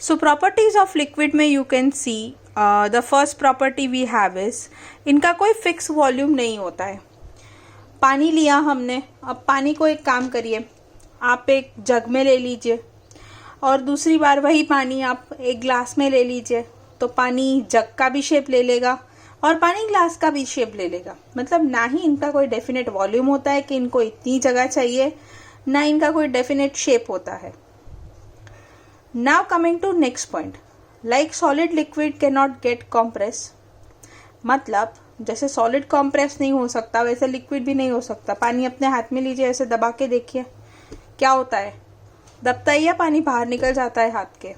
So properties of liquid में you can see the first property we have is इनका कोई fix volume नहीं होता है। पानी लिया हमने, अब पानी को एक काम करिए, आप एक जग में ले लीजिए और दूसरी बार वही पानी आप एक ग्लास में ले लीजिए, तो पानी जग का भी शेप ले लेगा और पानी ग्लास का भी शेप ले लेगा। मतलब ना ही इनका कोई डेफिनेट वॉल्यूम होता है कि इनको इतनी जगह चाहिए, ना इनका कोई डेफिनेट शेप होता है। Now coming to next point, like solid liquid can not get compress. मतलब जैसे सॉलिड कॉम्प्रेस नहीं हो सकता वैसे लिक्विड भी नहीं हो सकता। पानी अपने हाथ में लीजिए, ऐसे दबा के देखिए क्या होता है, दबता ही या पानी बाहर निकल जाता है हाथ के।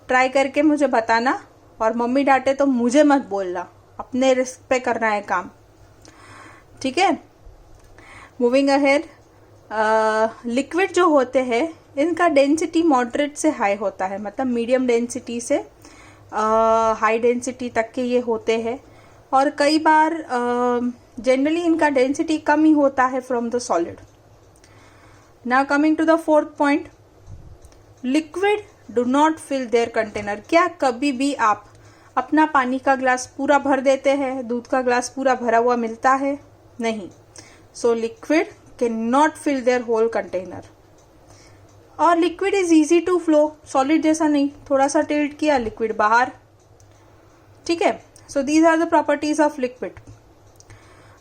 ट्राई करके मुझे बताना, और मम्मी डांटे तो मुझे मत बोलना, अपने रिस्क पे करना है काम, ठीक है। मूविंग अहेड, लिक्विड जो होते हैं इनका डेंसिटी मॉडरेट से हाई होता है, मतलब मीडियम डेंसिटी से हाई डेंसिटी तक के ये होते हैं, और कई बार जनरली इनका डेंसिटी कम ही होता है from the solid. Now coming to the fourth point, liquid do not fill their container. क्या कभी भी आप अपना पानी का ग्लास पूरा भर देते हैं, दूध का ग्लास पूरा भरा हुआ मिलता है? नहीं। So liquid can not fill there whole container. और liquid is easy to flow, solid जैसा नहीं, थोड़ा सा टिल्ट किया लिक्विड बाहर, ठीक है। So these are the properties of liquid.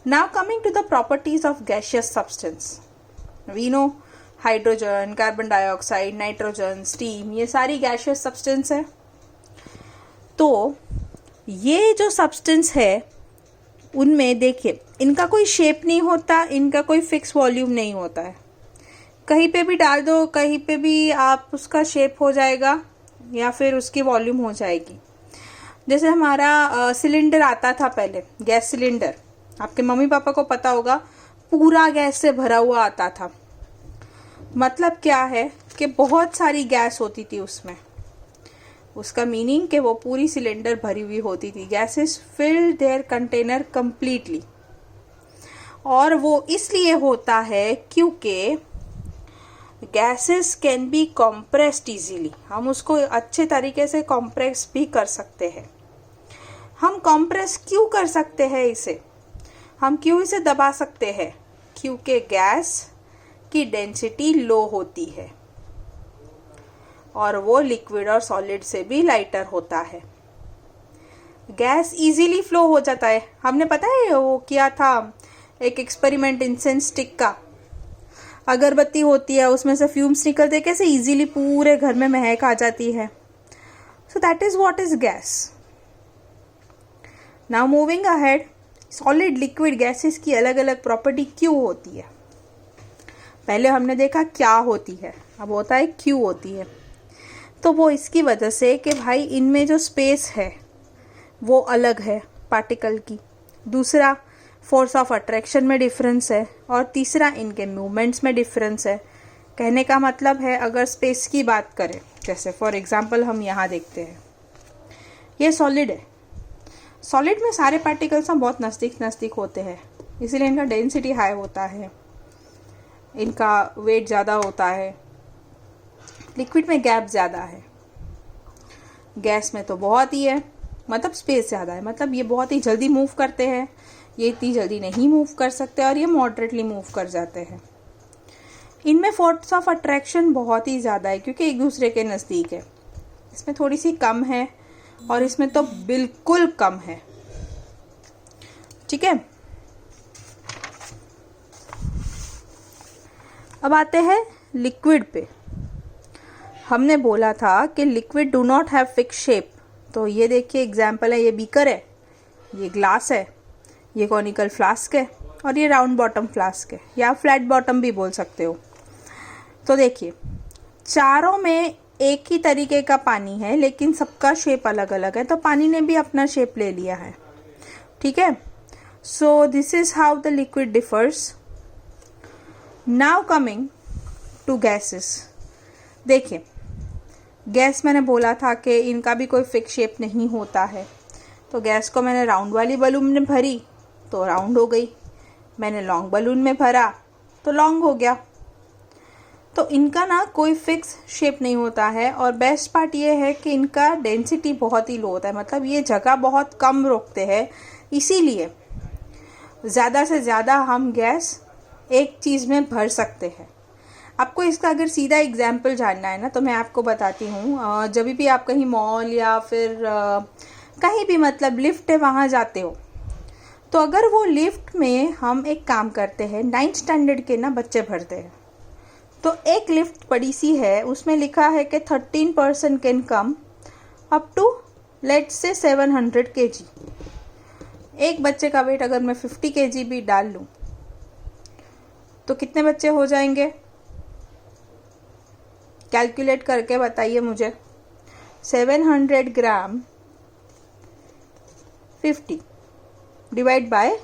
Now coming to the properties of gaseous substance, we know hydrogen, carbon dioxide, nitrogen, steam, ये सारी गैसियस सब्सटेंस है। तो ये जो सब्सटेंस है उनमें देखिए इनका कोई शेप नहीं होता, इनका कोई फिक्स वॉल्यूम नहीं होता है। कहीं पे भी डाल दो, कहीं पे भी आप उसका शेप हो जाएगा या फिर उसकी वॉल्यूम हो जाएगी। जैसे हमारा सिलेंडर आता था पहले, गैस सिलेंडर, आपके मम्मी पापा को पता होगा, पूरा गैस से भरा हुआ आता था। मतलब क्या है कि बहुत सारी गैस होती थी उसमें, उसका मीनिंग कि वो पूरी सिलेंडर भरी हुई होती थी। Gases filled their container completely. और वो इसलिए होता है क्योंकि gases can be compressed easily. हम उसको अच्छे तरीके से कॉम्प्रेस भी कर सकते हैं। हम कॉम्प्रेस क्यों कर सकते हैं इसे, हम क्यों इसे दबा सकते हैं? क्योंकि गैस की डेंसिटी लो होती है और वो लिक्विड और सॉलिड से भी लाइटर होता है। गैस इजीली फ्लो हो जाता है। हमने पता है वो किया था एक एक्सपेरिमेंट इंसेंस स्टिक का। अगरबत्ती होती है, उसमें से फ्यूम्स निकलते, कैसे इजीली पूरे घर में महक आ जाती है। So that is what is gas. Now moving ahead, solid liquid gases की अलग अलग प्रॉपर्टी क्यों होती है? पहले हमने देखा क्या होती है, अब होता है क्यों होती है। तो वो इसकी वजह से कि भाई इनमें जो स्पेस है वो अलग है पार्टिकल की, दूसरा फोर्स ऑफ अट्रैक्शन में डिफरेंस है, और तीसरा इनके मूवमेंट्स में डिफरेंस है। कहने का मतलब है अगर स्पेस की बात करें, जैसे फॉर एग्जांपल हम यहाँ देखते हैं, ये सॉलिड है। सॉलिड में सारे पार्टिकल्स हम बहुत नज़दीक नज़दीक होते हैं, इसीलिए इनका डेंसिटी हाई होता है, इनका वेट ज़्यादा होता है। लिक्विड में गैप ज़्यादा है, गैस में तो बहुत ही है, मतलब स्पेस ज़्यादा है, मतलब ये बहुत ही जल्दी मूव करते हैं, ये इतनी जल्दी नहीं मूव कर सकते, और ये मॉडरेटली मूव कर जाते हैं। इनमें फोर्स ऑफ अट्रैक्शन बहुत ही ज़्यादा है क्योंकि एक दूसरे के नज़दीक है। इसमें थोड़ी सी कम है और इसमें तो बिल्कुल कम है, ठीक है। अब आते हैं लिक्विड पे। हमने बोला था कि liquid do not have fix shape. तो ये देखिए एग्जाम्पल है, ये बीकर है, ये ग्लास है, ये कॉनिकल फ्लास्क है, और ये राउंड बॉटम फ्लास्क है, या फ्लैट बॉटम भी बोल सकते हो। तो देखिए चारों में एक ही तरीके का पानी है लेकिन सबका शेप अलग अलग है, तो पानी ने भी अपना शेप ले लिया है, ठीक है। So this is how the liquid differs. Now coming to gases. देखिए गैस मैंने बोला था कि इनका भी कोई फिक्स शेप नहीं होता है। तो गैस को मैंने राउंड वाली बलून में भरी तो राउंड हो गई, मैंने लॉन्ग बलून में भरा तो लॉन्ग हो गया। तो इनका ना कोई फिक्स शेप नहीं होता है, और बेस्ट पार्ट ये है कि इनका डेंसिटी बहुत ही लो होता है, मतलब ये जगह बहुत कम रोकते हैं, इसीलिए ज़्यादा से ज़्यादा हम गैस एक चीज़ में भर सकते हैं। आपको इसका अगर सीधा एग्जाम्पल जानना है ना, तो मैं आपको बताती हूँ। जब भी आप कहीं मॉल या फिर कहीं भी मतलब लिफ्ट है वहाँ जाते हो, तो अगर वो लिफ्ट में हम एक काम करते हैं, 9th स्टैंडर्ड के ना बच्चे भरते हैं, तो एक लिफ्ट बड़ी सी है, उसमें लिखा है कि 13% can come up to let's say 700 kg। एक बच्चे का वेट अगर मैं 50 kg भी डाल लूँ तो कितने बच्चे हो जाएंगे? कैलकुलेट करके बताइए मुझे। 700 ग्राम 50 डिवाइड बाय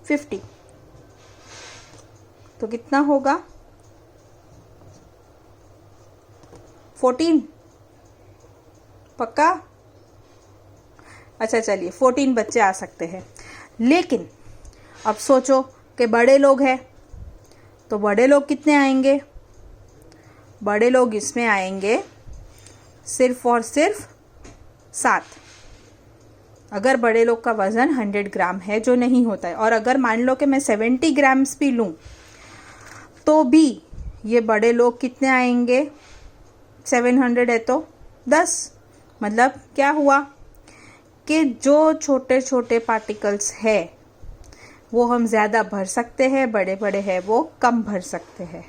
50 तो कितना होगा? 14। पक्का? अच्छा चलिए 14 बच्चे आ सकते हैं। लेकिन अब सोचो कि बड़े लोग हैं, तो बड़े लोग कितने आएंगे? बड़े लोग इसमें आएंगे सिर्फ और सिर्फ 7। अगर बड़े लोग का वज़न 100 ग्राम है, जो नहीं होता है, और अगर मान लो कि मैं 70 ग्राम्स भी लूँ तो भी ये बड़े लोग कितने आएंगे? 700 है तो 10। मतलब क्या हुआ कि जो छोटे छोटे पार्टिकल्स है वो हम ज़्यादा भर सकते हैं, बड़े बड़े हैं वो कम भर सकते हैं।